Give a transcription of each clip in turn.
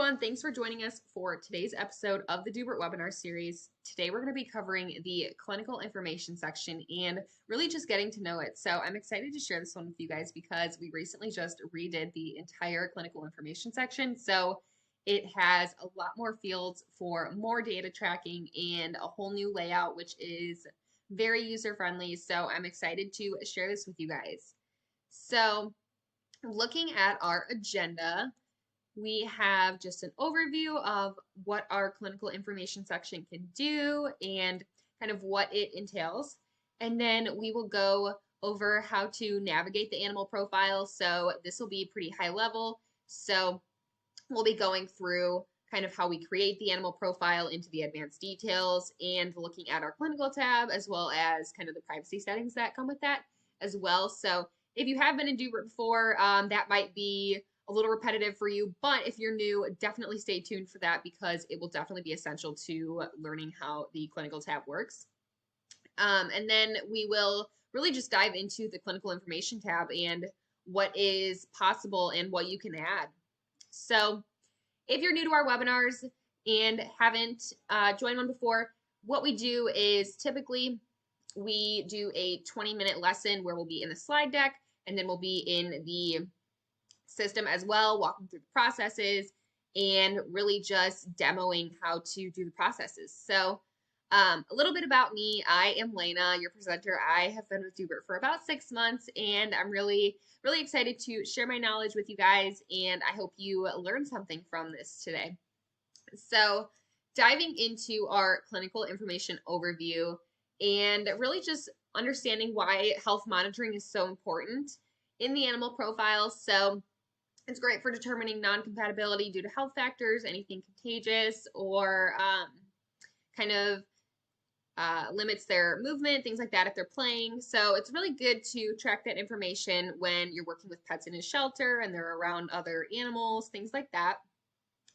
everyone, thanks for joining us for today's episode of the Doobert webinar series. Today we're going to be covering the clinical information section and really just getting to know it. So I'm excited to share this one with you guys because we recently just redid the entire clinical information section. So it has a lot more fields for more data tracking and a whole new layout, which is very user-friendly. So I'm excited to share this with you guys. So looking at our agenda, we have just an overview of what our clinical information section can do and kind of what it entails. And then we will go over how to navigate the animal profile. So this will be pretty high level. So we'll be going through kind of how we create the animal profile into the advanced details and looking at our clinical tab, as well as kind of the privacy settings that come with that as well. So if you have been in Doobert before, that might be a little repetitive for you, but if you're new, definitely stay tuned for that because it will definitely be essential to learning how the clinical tab works. And then we will really just dive into the clinical information tab and what is possible and what you can add. So if you're new to our webinars and haven't joined one before, what we do is typically we do a 20-minute lesson where we'll be in the slide deck and then we'll be in the system as well, walking through the processes and really just demoing how to do the processes. So a little bit about me. I am Lena, your presenter. I have been with Doobert for about 6 months and I'm really excited to share my knowledge with you guys, and I hope you learn something from this today. So diving into our clinical information overview and really just understanding why health monitoring is so important in the animal profile. So it's great for determining non-compatibility due to health factors, anything contagious, or kind of limits their movement, things like that if they're playing. So it's really good to track that information when you're working with pets in a shelter and they're around other animals, things like that.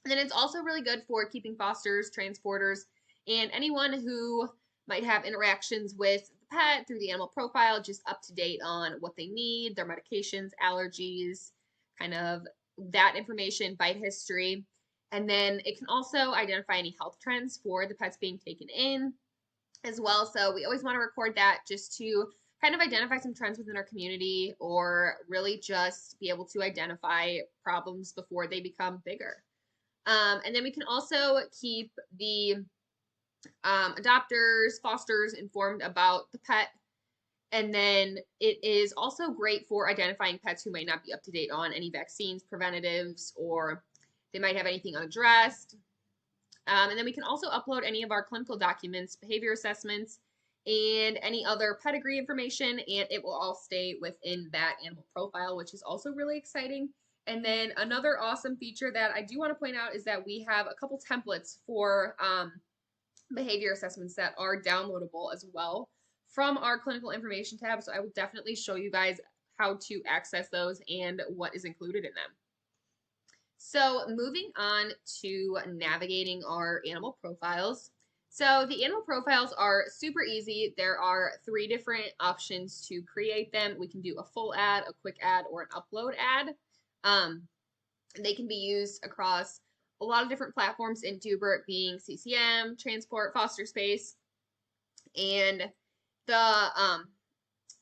And then it's also really good for keeping fosters, transporters, and anyone who might have interactions with the pet through the animal profile, just up to date on what they need, their medications, allergies, kind of that information, bite history. And then it can also identify any health trends for the pets being taken in as well. So we always want to record that just to kind of identify some trends within our community or really just be able to identify problems before they become bigger. And then we can also keep the adopters, fosters informed about the pet. And then it is also great for identifying pets who might not be up to date on any vaccines, preventatives, or they might have anything unaddressed. And then we can also upload any of our clinical documents, behavior assessments, and any other pedigree information, and it will all stay within that animal profile, which is also really exciting. And then another awesome feature that I do want to point out is that we have a couple templates for behavior assessments that are downloadable as well from our clinical information tab. So I will definitely show you guys how to access those and what is included in them. So moving on to navigating our animal profiles. So the animal profiles are super easy. There are 3 different options to create them. We can do a full ad, a quick ad, or an upload ad. They can be used across a lot of different platforms in Doobert, being CCM, Transport, Foster Space, and the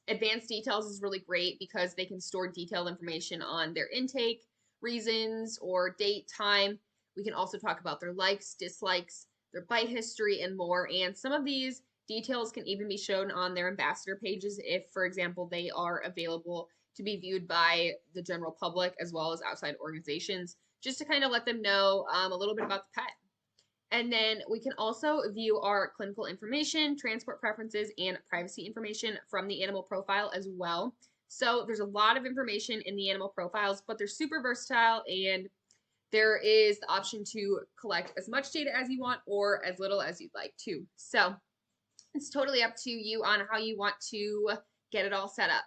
advanced details is really great because they can store detailed information on their intake, reasons, or date, time. We can also talk about their likes, dislikes, their bite history, and more. And some of these details can even be shown on their ambassador pages if, for example, they are available to be viewed by the general public as well as outside organizations, just to kind of let them know a little bit about the pet. And then we can also view our clinical information, transport preferences, and privacy information from the animal profile as well. So there's a lot of information in the animal profiles, but they're super versatile, and there is the option to collect as much data as you want or as little as you'd like to. So it's totally up to you on how you want to get it all set up.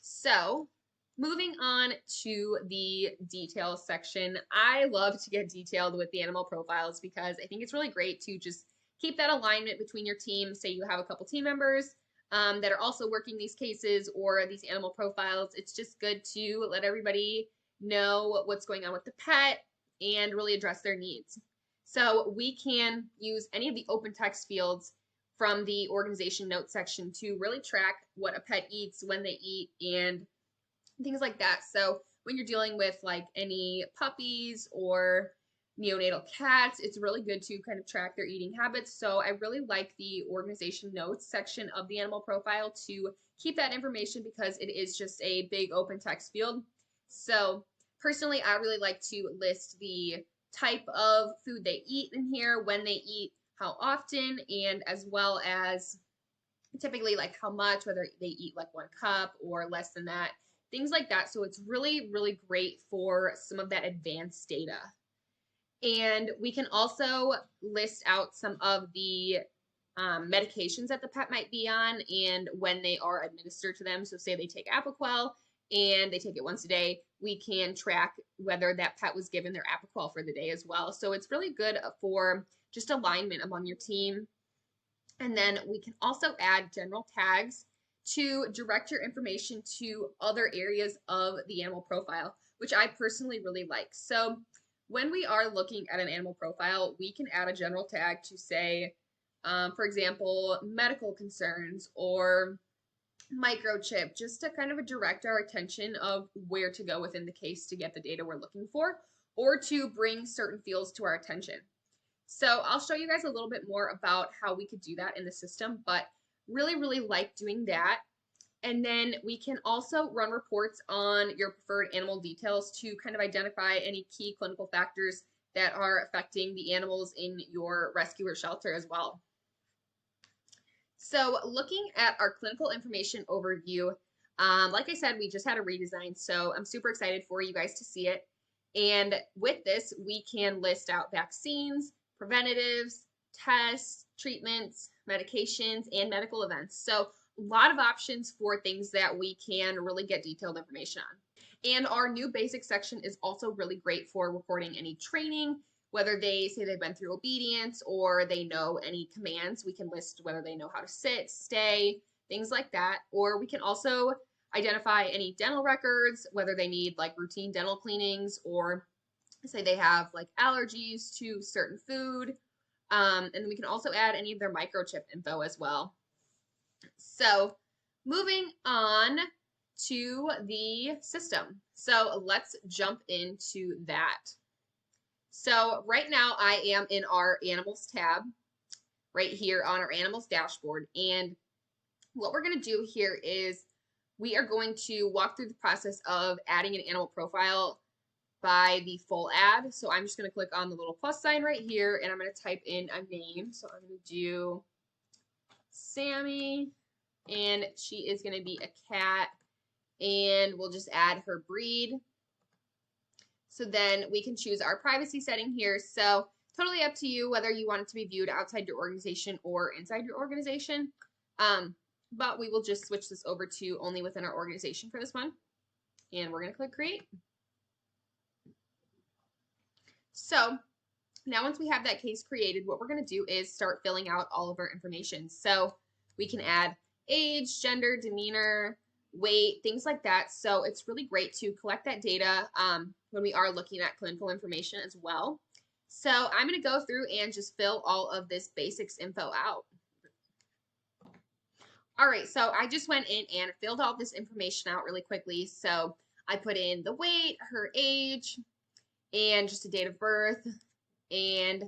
So moving on to the details section, I love to get detailed with the animal profiles because I think it's really great to just keep that alignment between your team. Say you have a couple team members that are also working these cases or these animal profiles. It's just good to let everybody know what's going on with the pet, and really address their needs. So we can use any of the open text fields from the organization notes section to really track what a pet eats, when they eat, and things like that. So when you're dealing with like any puppies or neonatal cats, it's really good to kind of track their eating habits. So I really like the organization notes section of the animal profile to keep that information because it is just a big open text field. So personally, I really like to list the type of food they eat in here, when they eat, how often, and as well as typically like how much, whether they eat like 1 cup or less than that, things like that. So it's really, really great for some of that advanced data. And we can also list out some of the medications that the pet might be on and when they are administered to them. So say they take Apoquel and they take it once a day, we can track whether that pet was given their Apoquel for the day as well. So it's really good for just alignment among your team. And then we can also add general tags to direct your information to other areas of the animal profile, which I personally really like. So when we are looking at an animal profile, we can add a general tag to say, for example, medical concerns or microchip, just to kind of direct our attention of where to go within the case to get the data we're looking for, or to bring certain fields to our attention. So I'll show you guys a little bit more about how we could do that in the system, but really, really like doing that. And then we can also run reports on your preferred animal details to kind of identify any key clinical factors that are affecting the animals in your rescue or shelter as well. So looking at our clinical information overview, like I said, we just had a redesign, so I'm super excited for you guys to see it. And with this, we can list out vaccines, preventatives, tests, treatments, medications, and medical events. So a lot of options for things that we can really get detailed information on. And our new basic section is also really great for reporting any training, whether they say they've been through obedience or they know any commands. We can list whether they know how to sit, stay, things like that. Or we can also identify any dental records, whether they need like routine dental cleanings or say they have like allergies to certain food. And we can also add any of their microchip info as well. So moving on to the system. So let's jump into that. So right now I am in our animals tab right here on our animals dashboard. And what we're going to do here is we are going to walk through the process of adding an animal profile by the full ad. So I'm just going to click on the little plus sign right here and I'm going to type in a name. So I'm going to do Sammy and she is going to be a cat and we'll just add her breed. So then we can choose our privacy setting here. So totally up to you whether you want it to be viewed outside your organization or inside your organization. But we will just switch this over to only within our organization for this one. And we're going to click create. So now once we have that case created, what we're going to do is start filling out all of our information. So we can add age, gender, demeanor, weight, things like that. So it's really great to collect that data when we are looking at clinical information as well. So I'm going to go through and just fill all of this basics info out. All right, so I just went in and filled all this information out really quickly. So I put in the weight, her age, and just a date of birth, and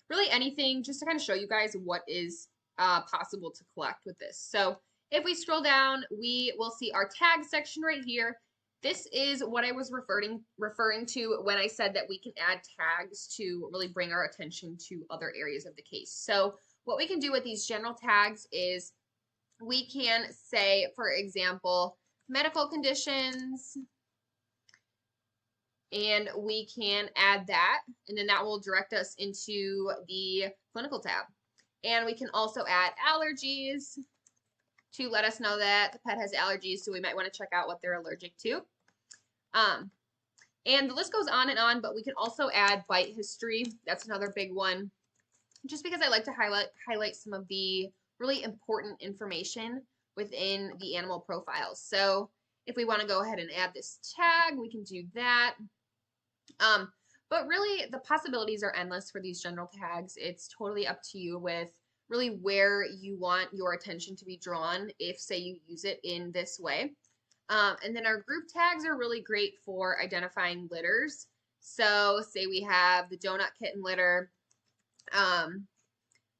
really anything just to kind of show you guys what is possible to collect with this. So if we scroll down, we will see our tag section right here. This is what I was referring to when I said that we can add tags to really bring our attention to other areas of the case. So what we can do with these general tags is we can say, for example, medical conditions, and we can add that, and then that will direct us into the clinical tab. And we can also add allergies to let us know that the pet has allergies, so we might want to check out what they're allergic to. And the list goes on, but we can also add bite history. That's another big one, just because I like to highlight some of the really important information within the animal profiles. So if we want to go ahead and add this tag, we can do that. But But really, the possibilities are endless for these general tags. It's totally up to you with really where you want your attention to be drawn if, say, you use it in this way. And then our group tags are really great for identifying litters. So say we have the donut kitten litter,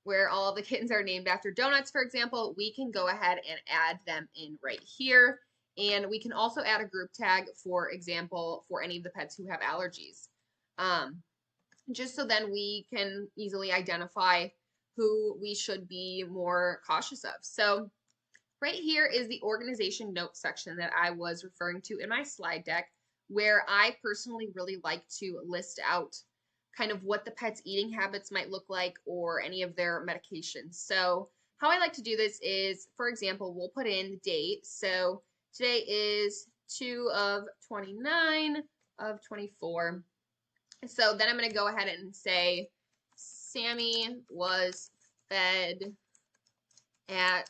where all the kittens are named after donuts, for example, we can go ahead and add them in right here. And we can also add a group tag, for example, for any of the pets who have allergies. Just so then we can easily identify who we should be more cautious of. So right here is the organization notes section that I was referring to in my slide deck, where I personally really like to list out kind of what the pet's eating habits might look like or any of their medications. So how I like to do this is, for example, we'll put in the date. So today is 2/29/24. So then I'm going to go ahead and say Sammy was fed at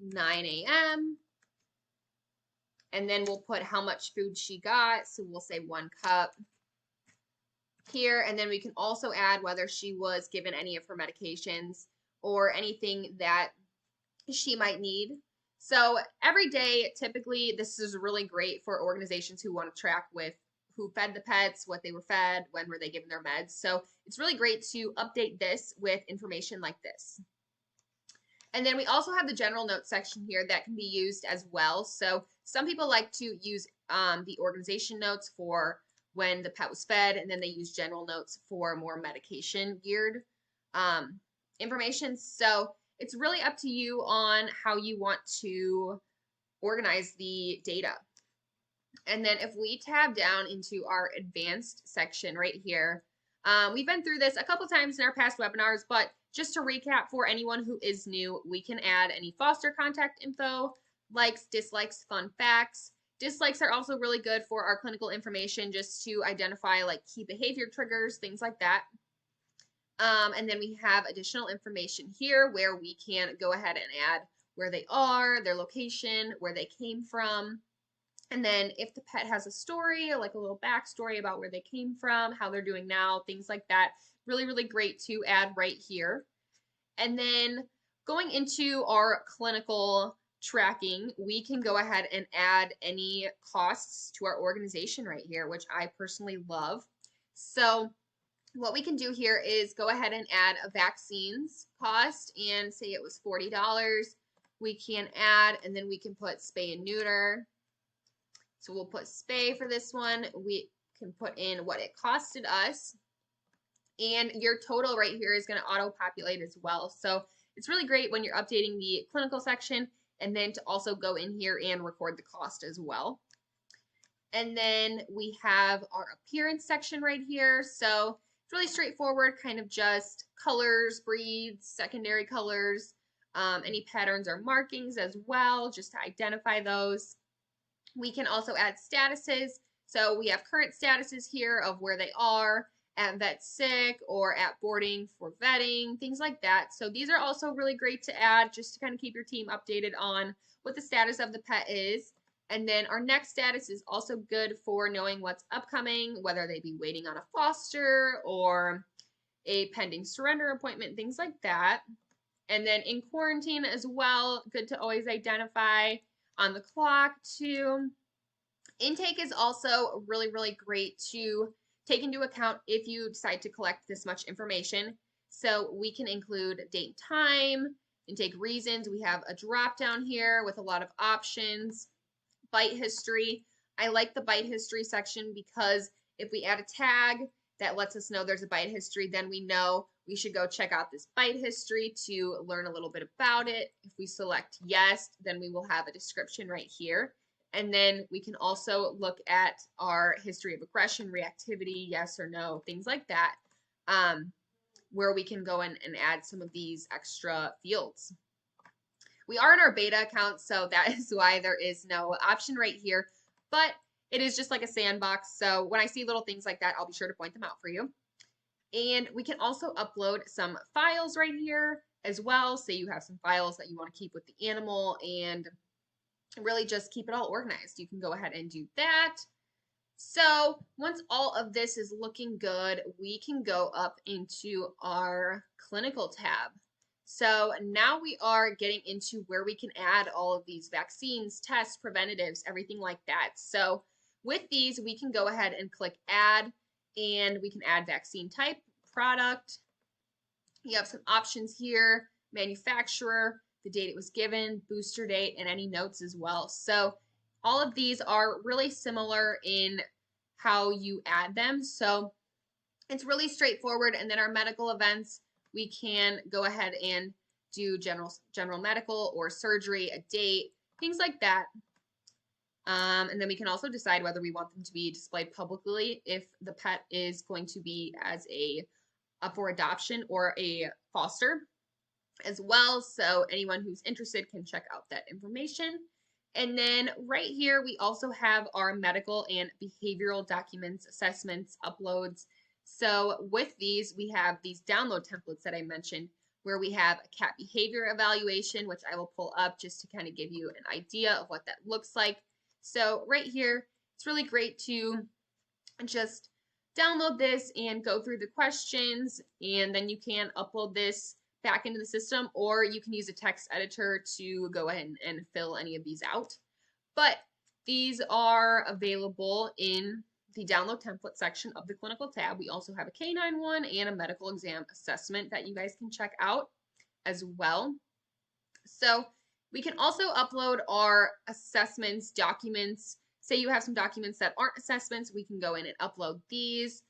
9 a.m. And then we'll put how much food she got. So we'll say 1 cup here. And then we can also add whether she was given any of her medications or anything that she might need. So every day, typically, this is really great for organizations who want to track with who fed the pets, what they were fed, when were they given their meds. So it's really great to update this with information like this. And then we also have the general notes section here that can be used as well. So some people like to use the organization notes for when the pet was fed, and then they use general notes for more medication geared information. So it's really up to you on how you want to organize the data. And then if we tab down into our advanced section right here, we've been through this a couple times in our past webinars, but just to recap for anyone who is new, we can add any foster contact info, likes, dislikes, fun facts. Dislikes are also really good for our clinical information, just to identify like key behavior triggers, things like that. And then we have additional information here where we can go ahead and add where they are, their location, where they came from. And then if the pet has a story, like a little backstory about where they came from, how they're doing now, things like that, really, really great to add right here. And then going into our clinical tracking, we can go ahead and add any costs to our organization right here, which I personally love. So what we can do here is go ahead and add a vaccines cost and say it was $40. We can add, and then we can put spay and neuter. So we'll put spay for this one. We can put in what it costed us. And your total right here is going to auto-populate as well. So it's really great when you're updating the clinical section and then to also go in here and record the cost as well. And then we have our appearance section right here. So it's really straightforward, kind of just colors, breeds, secondary colors, any patterns or markings as well, just to identify those. We can also add statuses. So we have current statuses here of where they are, at vet sick or at boarding for vetting, things like that. So these are also really great to add just to kind of keep your team updated on what the status of the pet is. And then our next status is also good for knowing what's upcoming, whether they be waiting on a foster or a pending surrender appointment, things like that. And then in quarantine as well, good to always identify on the clock too. Intake is also really, really great to take into account if you decide to collect this much information. So we can include date and time, intake reasons. We have a drop down here with a lot of options. Bite history. I like the bite history section because if we add a tag that lets us know there's a bite history, then we know we should go check out this bite history to learn a little bit about it. If we select yes, then we will have a description right here. And then we can also look at our history of aggression, reactivity, yes or no, things like that, where we can go in and add some of these extra fields. We are in our beta account, so that is why there is no option right here, but it is just like a sandbox. So when I see little things like that, I'll be sure to point them out for you. And we can also upload some files right here as well. Say you have some files that you want to keep with the animal and really just keep it all organized. You can go ahead and do that. So once all of this is looking good, we can go up into our clinical tab. So now we are getting into where we can add all of these vaccines, tests, preventatives, everything like that. So with these, we can go ahead and click add, and we can add vaccine type, product. You have some options here, manufacturer, the date it was given, booster date, and any notes as well. So all of these are really similar in how you add them. So it's really straightforward. And then our medical events, we can go ahead and do general medical or surgery, a date, things like that. And then we can also decide whether we want them to be displayed publicly if the pet is going to be as a up for adoption or a foster as well. So anyone who's interested can check out that information. And then right here, we also have our medical and behavioral documents, assessments, uploads. So with these, we have these download templates that I mentioned, where we have a cat behavior evaluation, which I will pull up just to kind of give you an idea of what that looks like. So right here, it's really great to just download this and go through the questions, and then you can upload this back into the system, or you can use a text editor to go ahead and fill any of these out. But these are available in the download template section of the clinical tab. We also have a canine one and a medical exam assessment that you guys can check out as well. So we can also upload our assessments, documents. Say you have some documents that aren't assessments, we can go in and upload these.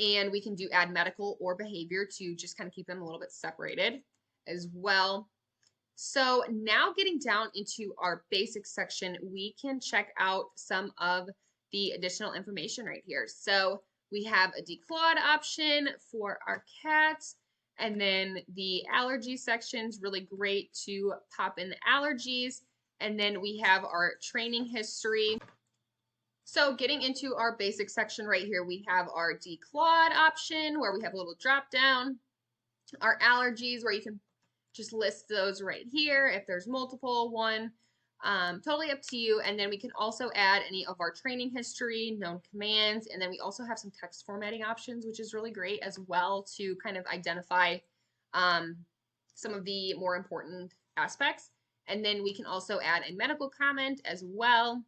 And we can do add medical or behavior to just kind of keep them a little bit separated as well. So now getting down into our basics section, we can check out some of the additional information right here. So we have a declawed option for our cats, and then the allergy section is really great to pop in the allergies. And then we have our training history. So getting into our basic section right here, we have our declawed option where we have a little drop down, our allergies where you can just list those right here if there's multiple, one, totally up to you. And then we can also add any of our training history, known commands, and then we also have some text formatting options, which is really great as well to kind of identify some of the more important aspects. And then we can also add a medical comment as well.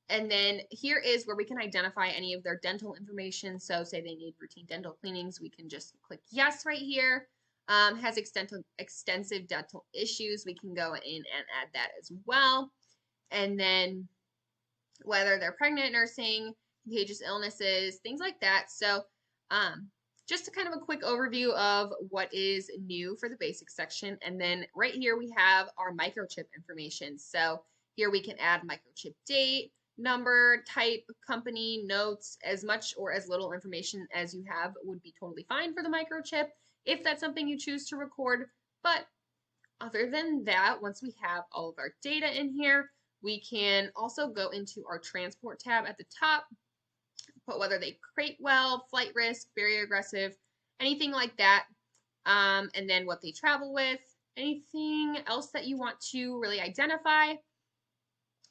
And then here is where we can identify any of their dental information. So say they need routine dental cleanings, we can just click yes right here. Has extensive dental issues, we can go in and add that as well. And then whether they're pregnant, nursing, contagious illnesses, things like that. So just a kind of a quick overview of what is new for the basics section. And then right here we have our microchip information. So here we can add microchip date, number, type, company, notes, as much or as little information as you have would be totally fine for the microchip if that's something you choose to record. But other than that, once we have all of our data in here, we can also go into our transport tab at the top, put whether they crate well, flight risk, very aggressive, anything like that, and then what they travel with, anything else that you want to really identify.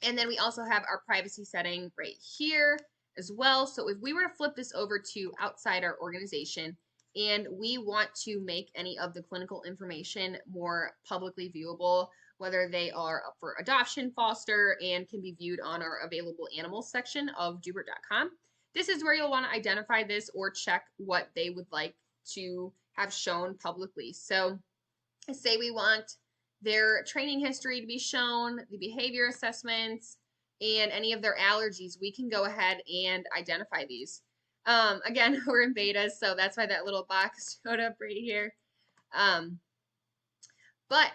And then we also have our privacy setting right here as well. So if we were to flip this over to outside our organization and we want to make any of the clinical information more publicly viewable, whether they are up for adoption, foster, and can be viewed on our available animals section of Doobert.com, this is where you'll want to identify this or check what they would like to have shown publicly. So say we want their training history to be shown, the behavior assessments, and any of their allergies, we can go ahead and identify these. Again, we're in beta, so that's why that little box showed up right here. But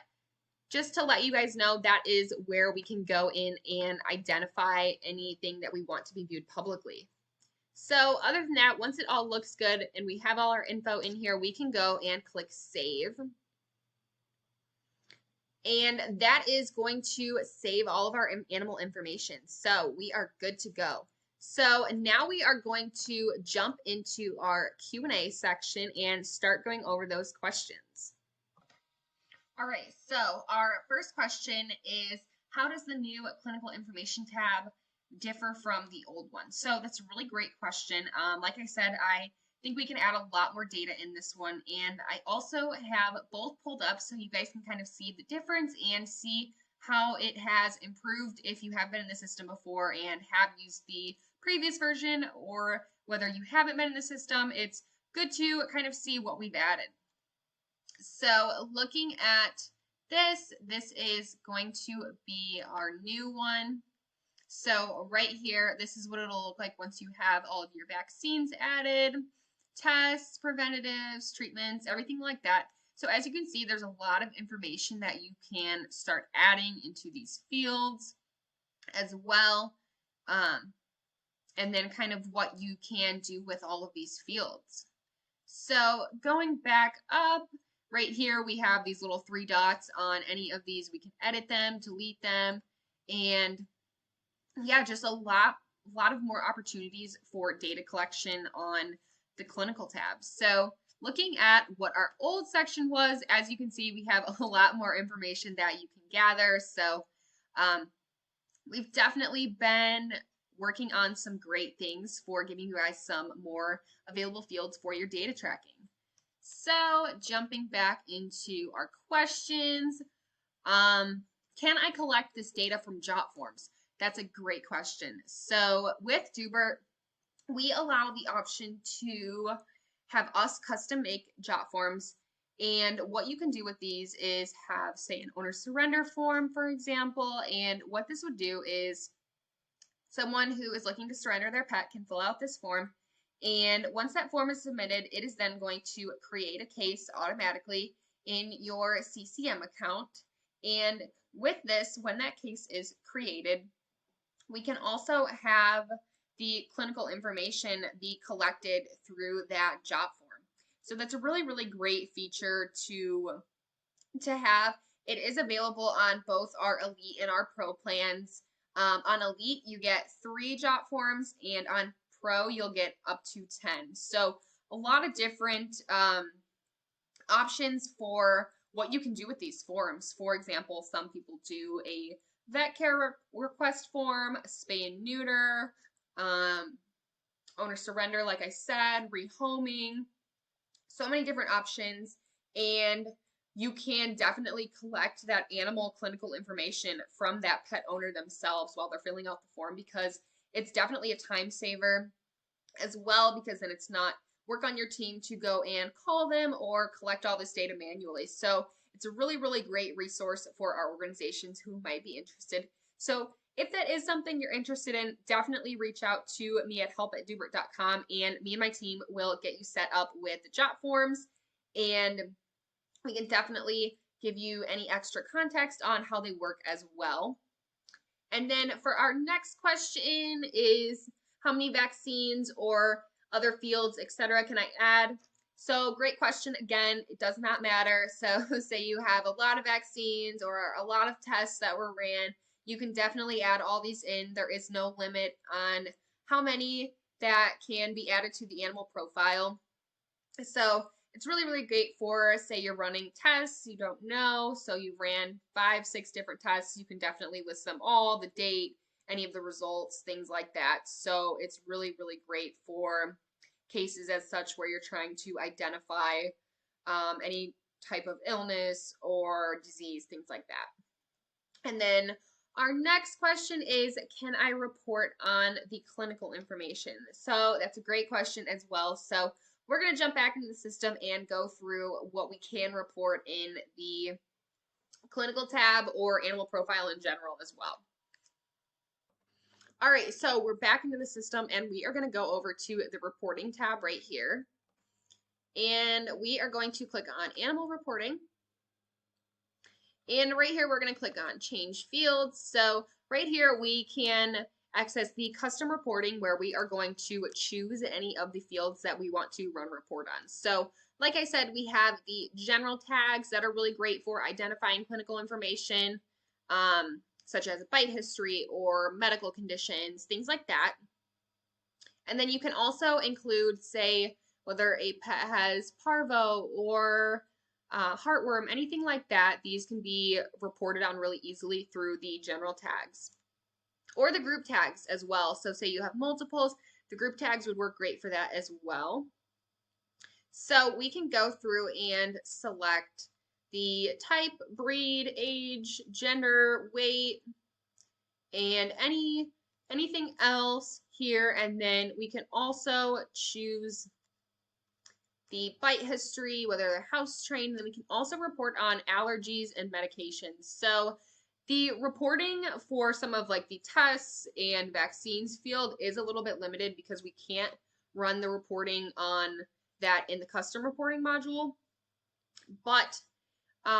just to let you guys know, that is where we can go in and identify anything that we want to be viewed publicly. So other than that, once it all looks good and we have all our info in here, we can go and click save. And that is going to save all of our animal information. So we are good to go. So now we are going to jump into our Q&A section and start going over those questions. All right, so our first question is, how does the new clinical information tab differ from the old one? So that's a really great question. Like I said, I think we can add a lot more data in this one. And I also have both pulled up so you guys can kind of see the difference and see how it has improved if you have been in the system before and have used the previous version, or whether you haven't been in the system. It's good to kind of see what we've added. So looking at this is going to be our new one. So right here, this is what it'll look like once you have all of your vaccines added, tests, preventatives, treatments, everything like that. So as you can see, there's a lot of information that you can start adding into these fields as well. And then kind of what you can do with all of these fields. So going back up, right here we have these little 3 dots on any of these. We can edit them, delete them, and yeah, just a lot of more opportunities for data collection on the clinical tab. So looking at what our old section was, as you can see, we have a lot more information that you can gather. So we've definitely been working on some great things for giving you guys some more available fields for your data tracking. So jumping back into our questions, can I collect this data from jot forms? That's a great question. So with Doobert, we allow the option to have us custom make jot forms. And what you can do with these is have, say, an owner surrender form, for example. And what this would do is someone who is looking to surrender their pet can fill out this form. And once that form is submitted, it is then going to create a case automatically in your CCM account. And with this, when that case is created, we can also have the clinical information be collected through that jot form. So that's a really, really great feature to have. It is available on both our Elite and our Pro plans. On Elite, you get 3 jot forms, and on Pro, you'll get up to 10. So a lot of different options for what you can do with these forms. For example, some people do a vet care request form, spay and neuter, owner surrender, like I said, rehoming, so many different options. And you can definitely collect that animal clinical information from that pet owner themselves while they're filling out the form, because it's definitely a time saver as well, because then it's not work on your team to go and call them or collect all this data manually. So it's a really, really great resource for our organizations who might be interested. So if that is something you're interested in, definitely reach out to me at help@Doobert.com, and me and my team will get you set up with the jot forms, and we can definitely give you any extra context on how they work as well. And then for our next question is, how many vaccines or other fields, etc., can I add? So great question. Again, it does not matter. So say you have a lot of vaccines or a lot of tests that were ran, you can definitely add all these in. There is no limit on how many that can be added to the animal profile. So it's really, really great for, say you're running tests you don't know, so you ran 5, 6 different tests. You can definitely list them all, the date, any of the results, things like that. So it's really, really great for cases as such where you're trying to identify any type of illness or disease, things like that. And then our next question is, can I report on the clinical information? So that's a great question as well. So we're going to jump back into the system and go through what we can report in the clinical tab or animal profile in general as well. All right, so we're back into the system, and we are going to go over to the reporting tab right here. And we are going to click on animal reporting. And right here, we're going to click on change fields. So right here, we can access the custom reporting, where we are going to choose any of the fields that we want to run report on. So like I said, we have the general tags that are really great for identifying clinical information, such as bite history or medical conditions, things like that. And then you can also include, say, whether a pet has parvo or heartworm, anything like that. These can be reported on really easily through the general tags. or the group tags as well. So say you have multiples, the group tags would work great for that as well. So we can go through and select the type, breed, age, gender, weight, and anything else here. And then we can also choose the bite history, whether they're house trained. Then we can also report on allergies and medications. So the reporting for some of like the tests and vaccines field is a little bit limited because we can't run the reporting on that in the custom reporting module. But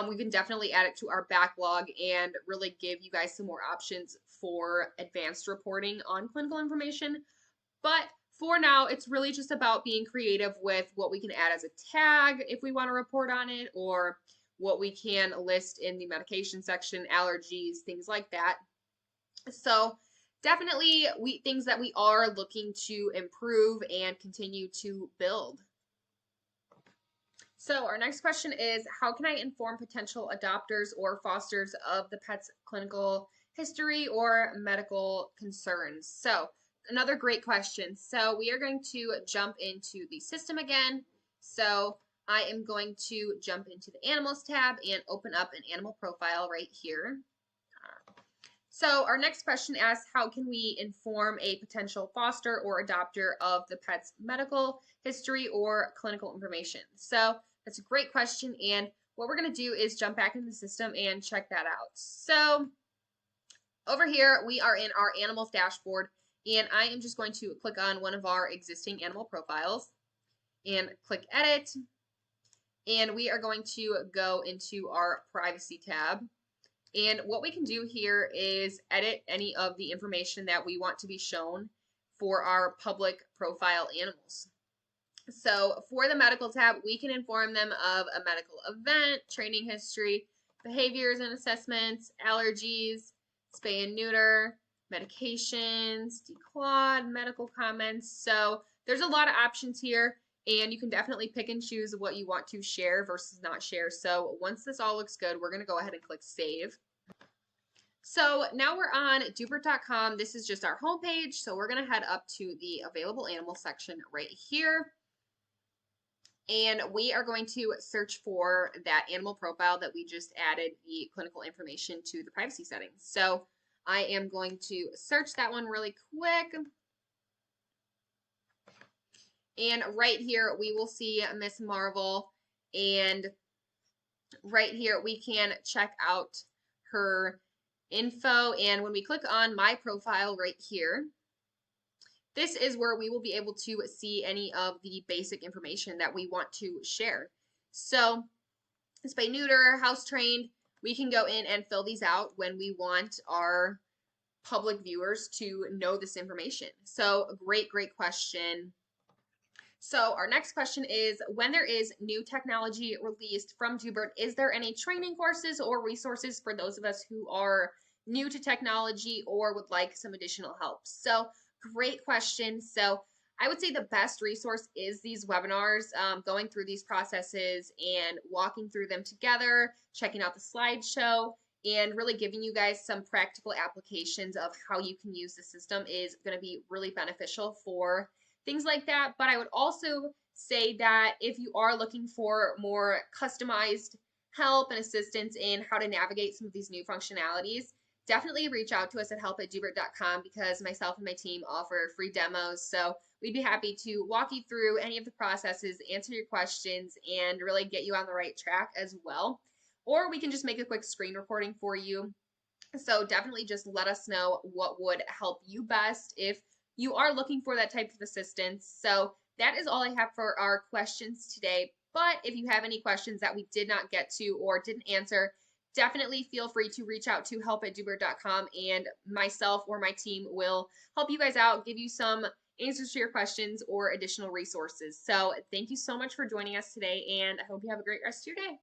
we can definitely add it to our backlog and really give you guys some more options for advanced reporting on clinical information. But for now, it's really just about being creative with what we can add as a tag if we want to report on it, or what we can list in the medication section, allergies, things like that. So definitely things that we are looking to improve and continue to build. So our next question is, how can I inform potential adopters or fosters of the pet's clinical history or medical concerns? So another great question. So we are going to jump into the system again. So I am going to jump into the animals tab and open up an animal profile right here. So our next question asks, how can we inform a potential foster or adopter of the pet's medical history or clinical information? So that's a great question, and what we're going to do is jump back into the system and check that out. So over here, we are in our animals dashboard, and I am just going to click on one of our existing animal profiles and click edit, and we are going to go into our privacy tab. And what we can do here is edit any of the information that we want to be shown for our public profile animals. So for the medical tab, we can inform them of a medical event, training history, behaviors and assessments, allergies, spay and neuter, medications, declawed, medical comments. So there's a lot of options here, and you can definitely pick and choose what you want to share versus not share. So once this all looks good, we're going to go ahead and click save. So now we're on Doobert.com. This is just our homepage. So we're going to head up to the available animal section right here. And we are going to search for that animal profile that we just added the clinical information to the privacy settings. So I am going to search that one really quick. And right here, we will see Miss Marvel. And right here, we can check out her info. And when we click on my profile right here, this is where we will be able to see any of the basic information that we want to share. So spay neuter, house trained, we can go in and fill these out when we want our public viewers to know this information. So great question. So our next question is, when there is new technology released from Doobert, is there any training courses or resources for those of us who are new to technology or would like some additional help? So great question. So I would say the best resource is these webinars, going through these processes and walking through them together, checking out the slideshow, and really giving you guys some practical applications of how you can use the system is going to be really beneficial for things like that. But I would also say that if you are looking for more customized help and assistance in how to navigate some of these new functionalities, definitely reach out to us at help@Doobert.com, because myself and my team offer free demos. So we'd be happy to walk you through any of the processes, answer your questions, and really get you on the right track as well. Or we can just make a quick screen recording for you. So definitely just let us know what would help you best if you are looking for that type of assistance. So that is all I have for our questions today. But if you have any questions that we did not get to or didn't answer, definitely feel free to reach out to help@Doobert.com, and myself or my team will help you guys out, give you some answers to your questions or additional resources. So thank you so much for joining us today, and I hope you have a great rest of your day.